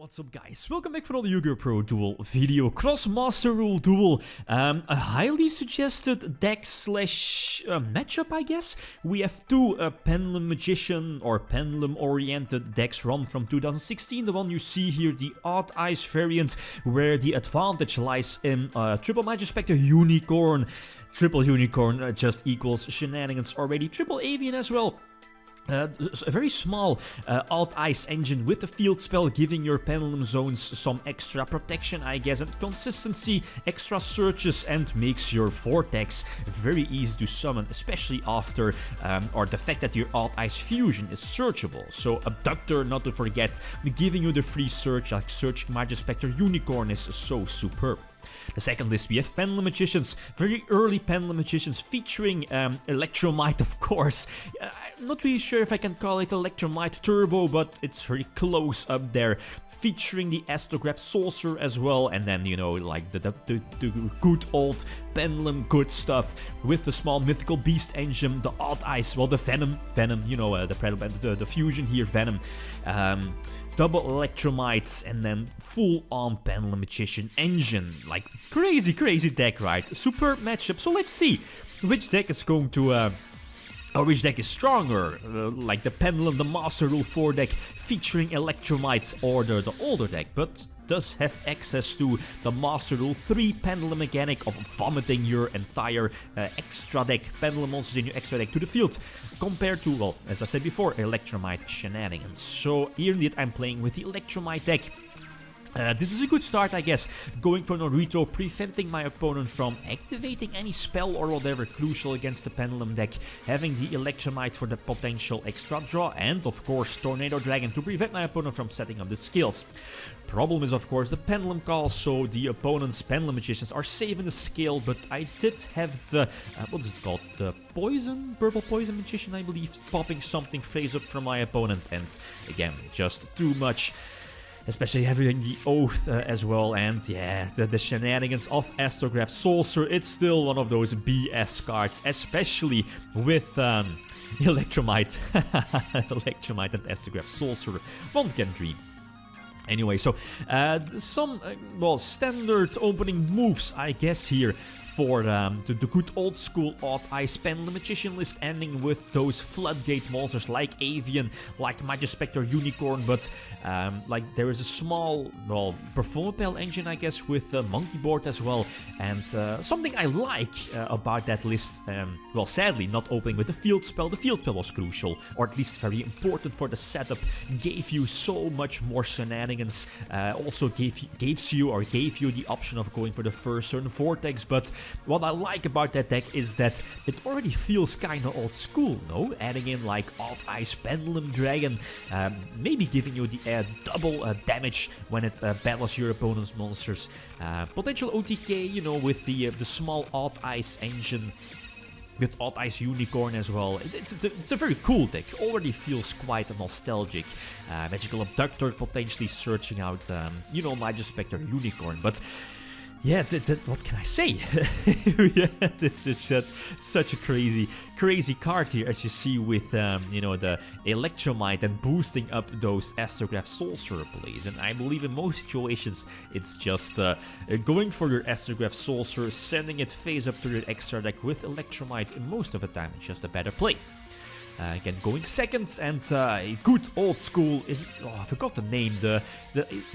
What's up guys, welcome back for another YgoPro duel video, Cross Master Rule duel, a highly suggested deck slash matchup I guess. We have two Pendulum Magician or Pendulum oriented decks run from 2016, the one you see here, the Odd Eyes variant, where the advantage lies in triple Majespecter Unicorn. Triple Unicorn just equals shenanigans already, triple Avian as well. A very small Alt Ice engine with the field spell, giving your Pendulum zones some extra protection I guess, and consistency, extra searches, and makes your Vortex very easy to summon, especially after or the fact that your Alt Ice fusion is searchable. So Abductor, not to forget, giving you the free search, like searching Majespecter Unicorn is so superb. The second list we have Pendulum Magicians, very early Pendulum Magicians featuring Electrumite of course. I'm not really sure if I can call it Electrumite Turbo, but it's very close up there. Featuring the Astrograph Saucer as well, and then, you know, like the good old Pendulum good stuff with the small mythical beast engine, the Odd Eyes, well, the Venom, you know, the fusion here, Venom. Double Electrumites, and then full-on Pendulum Magician engine. Like, crazy deck, right? Superb matchup. So let's see which deck is going to or which deck is stronger, like the Pendulum, the Master Rule 4 deck featuring Electrumite, or the older deck, but does have access to the Master Rule 3 Pendulum mechanic of vomiting your entire extra deck, Pendulum monsters in your extra deck to the field, compared to, well, as I said before, Electrumite shenanigans. So here indeed I'm playing with the Electrumite deck. This is a good start I guess, going for no retro, preventing my opponent from activating any spell or whatever crucial against the Pendulum deck, having the Electrumite for the potential extra draw, and of course Tornado Dragon to prevent my opponent from setting up the skills. Problem is of course the Pendulum Call, so the opponent's Pendulum Magicians are saving the skill, but I did have the, what is it called, the Purple Poison Magician I believe, popping something face up from my opponent, and again, just too much. Especially having the Oath as well, and yeah, the shenanigans of Astrograph Saucer, it's still one of those BS cards, especially with Electrumite. Electrumite and Astrograph Saucer, one can dream. Anyway, so some, well, standard opening moves I guess here for the good old school Odd Eyes Pendulum Magician list, ending with those floodgate monsters like Avian, like the Majespecter Unicorn, but like there is a small, well, Performapal engine I guess with Monkey Board as well, and something I like about that list, well, sadly not opening with the field spell. The field spell was crucial, or at least very important for the setup, gave you so much more shenanigans, also gave you the option of going for the first turn Vortex, but what I like about that deck is that it already feels kinda old school, no? Adding in like Odd Eyes Pendulum Dragon, maybe giving you the double damage when it battles your opponent's monsters. Potential OTK, you know, with the small Odd Eyes engine, with Odd Eyes Unicorn as well. It's a very cool deck, already feels quite nostalgic. Magical Abductor potentially searching out, you know, Majespecter Unicorn, but yeah, what can I say? Yeah, this is such a crazy card here, as you see with, you know, the Electrumite and boosting up those Astrograph Saucer plays. And I believe in most situations it's just going for your Astrograph Saucer, sending it face up to your extra deck with Electrumite, and most of the time it's just a better play. Again, going second, and good old school is, oh, I forgot the name, the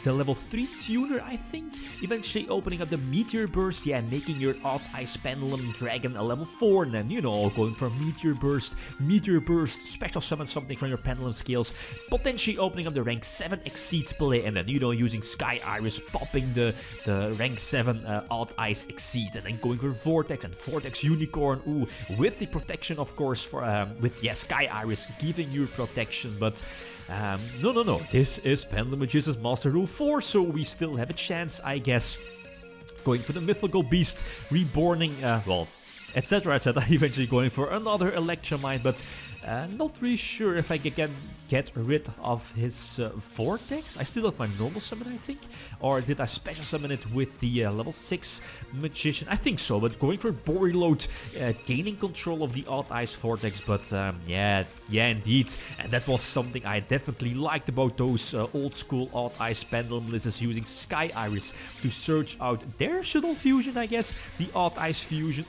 level 3 tuner I think, eventually opening up the Meteor Burst, yeah, making your Odd Eyes Pendulum Dragon a level 4, and then, you know, going for Meteor Burst, special summon something from your Pendulum skills, potentially opening up the rank 7 Exceed play, and then, you know, using Sky Iris, popping the rank 7 Odd Eyes Exceed, and then going for Vortex and Vortex Unicorn, ooh, with the protection of course for, with, yes, Sky Iris giving you protection, but no, this is Pendulum Magician's Master Rule 4, so we still have a chance I guess. Going for the Mythical Beast, reborning, well, etc, eventually going for another Electrumite, but Not really sure if I can get rid of his Vortex. I still have my normal summon, I think. Or did I special summon it with the level 6 Magician? I think so, but going for bore reload, gaining control of the Odd Eyes Vortex. But yeah, indeed. And that was something I definitely liked about those old school Odd Eyes Pendulum lists, using Sky Iris to search out their Shuttle Fusion, I guess. The Odd Eyes Fusion.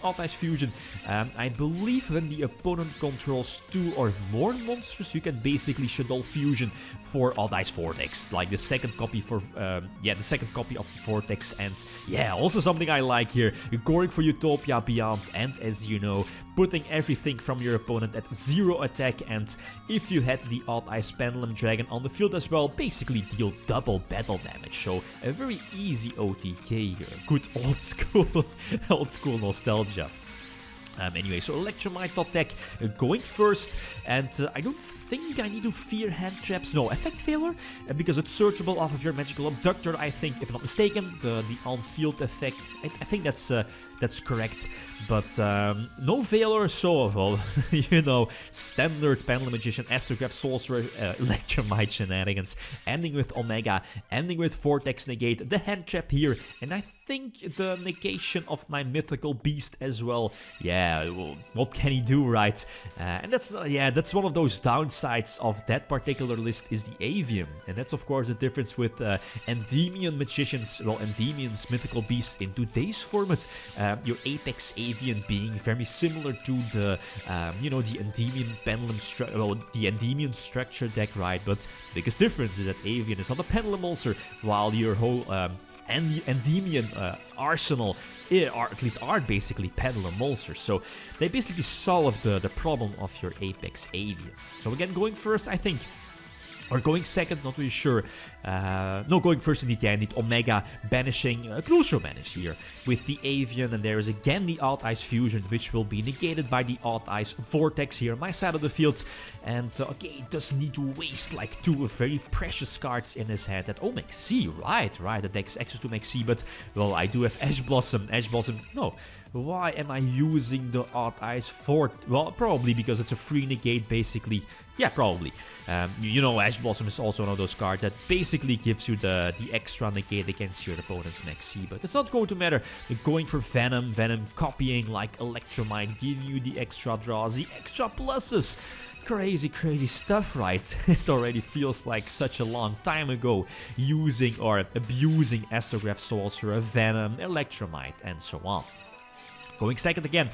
I believe when the opponent controls 2 or more monsters, you can basically Shuttle Fusion for Odd Eyes Vortex, like the second copy for the second copy of Vortex. And yeah, also something I like here, going for Utopia Beyond, and as you know, putting everything from your opponent at 0 attack, and if you had the Odd Eyes Pendulum Dragon on the field as well, basically deal double battle damage. So a very easy OTK here. Good old school nostalgia. Anyway, so Electrumite tech going first, and I don't think I need to fear hand traps. No, effect failure, because it's searchable off of your magical abductor, I think, if I'm not mistaken. The on-field effect, I think that's correct. But no failure, so, well, you know, standard Pendulum Magician, Astrograph Sorcerer, Electrumite shenanigans, ending with Omega, ending with Vortex Negate, the hand trap here, and I think the negation of my mythical beast as well. Yeah, well, what can he do, right? And that's one of those downsides of that particular list, is the Avian, and that's of course the difference with Endymion Magicians, well, Endymion's mythical beast in today's format. Your Apex Avian being very similar to the, the Endymion Pendulum, the Endymion structure deck, right? But the biggest difference is that Avian is not a Pendulum monster, while your whole Endymion arsenal, or at least are basically Pendulum monsters. So they basically solve the problem of your Apex Avian. So again, going first, I think. Or going second, not really sure. No, going first indeed, yeah, indeed. Omega banishing, crucial banish here with the Avian, and there is again the Odd Eyes Fusion, which will be negated by the Odd Eyes Vortex here on my side of the field. And okay, it doesn't need to waste like 2 very precious cards in his hand. Oh, Maxi, right, the deck's access to Maxi, but well, I do have Ash Blossom, no. Why am I using the Odd Eyes Fort? Well, probably because it's a free negate, basically. Yeah, probably. You know, Ash Blossom is also one of those cards that basically gives you the extra negate against your opponent's Maxi, but it's not going to matter. We're going for Venom copying like Electrumite, giving you the extra draws, the extra pluses. Crazy stuff, right? It already feels like such a long time ago, using or abusing Astrograph Sorcerer, Venom, Electrumite, and so on. Going second again.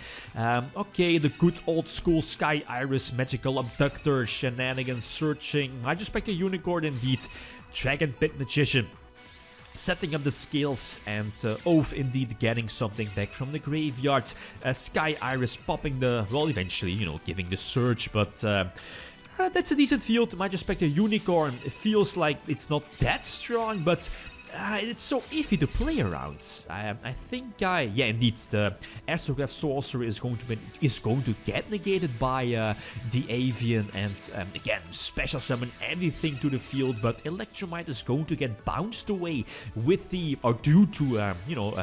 Okay, the good old school Sky Iris Magical Abductor shenanigans, searching Majespecter Unicorn indeed, Dragon Pit Magician, setting up the scales, and Oath indeed getting something back from the graveyard. Sky Iris popping the, well, eventually, you know, giving the surge, but that's a decent field. Majespecter Unicorn, it feels like it's not that strong, but it's so iffy to play around. I think, yeah, indeed, the Astrograph Sorcerer is going to get negated by the Avian, and again, special summon everything to the field. But Electrumite is going to get bounced away with the, or due to,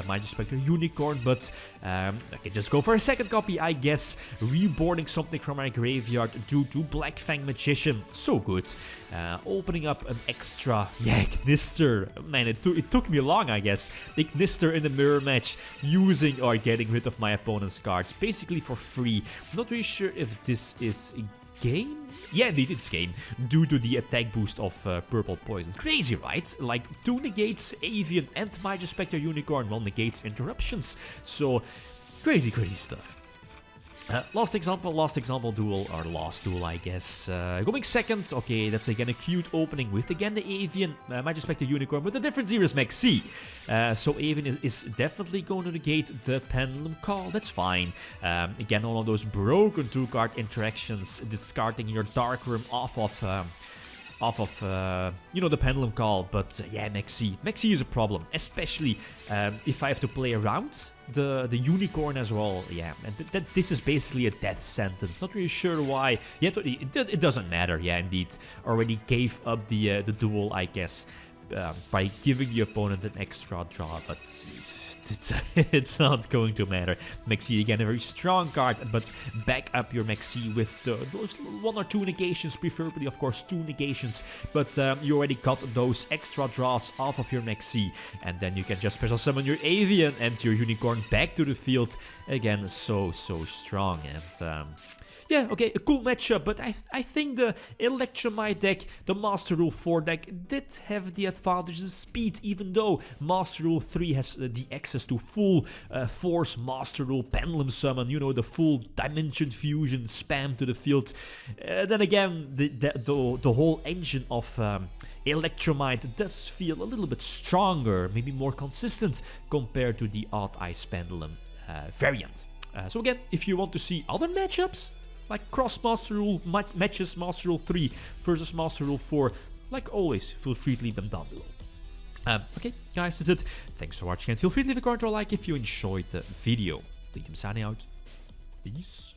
Majespecter Unicorn. But I can just go for a second copy, I guess, reborning something from my graveyard due to Black Fang Magician. So good. Opening up an extra, Ignister. Man, it took me long, I guess. Ignister in the mirror match, using or getting rid of my opponent's cards, basically for free. Not really sure if this is a game. Yeah, indeed, it's game, due to the attack boost of Purple Poison. Crazy, right? Like 2 negates, Avian and Majespecter Unicorn, 1 negates interruptions. So, crazy stuff. Last example duel, or last duel, I guess. Going second, okay, that's again a cute opening with again the Avian, Majespecter Unicorn, but the difference here is Maxi. So Avian is definitely going to negate the Pendulum Call, that's fine. Again, all of those broken 2-card interactions, discarding your Dark Worm off of the Pendulum Call, but yeah, Maxi is a problem, especially if I have to play around the Unicorn as well. Yeah, and this is basically a death sentence. Not really sure why. Yet it doesn't matter. Yeah, indeed, already gave up the duel, I guess. by giving the opponent an extra draw, but it's not going to matter. Maxi again a very strong card, but back up your Maxi with those 1 or 2 negations, preferably of course 2 negations, but you already got those extra draws off of your Maxi, and then you can just special summon your Avian and your Unicorn back to the field. Again, so strong, and yeah, okay, a cool matchup, but I think the Electrumite deck, the Master Rule 4 deck, did have the advantage in speed, even though Master Rule 3 has the access to full Force Master Rule Pendulum Summon, you know, the full Dimension Fusion spam to the field. Then again, the whole engine of Electrumite does feel a little bit stronger, maybe more consistent compared to the Odd Ice Pendulum variant. So again, if you want to see other matchups, like cross Master Rule matches, Master Rule 3 versus Master Rule 4, like always, feel free to leave them down below. Okay, guys, that's it. Thanks for watching, and feel free to leave a comment or a like if you enjoyed the video. Lithium signing out. Peace.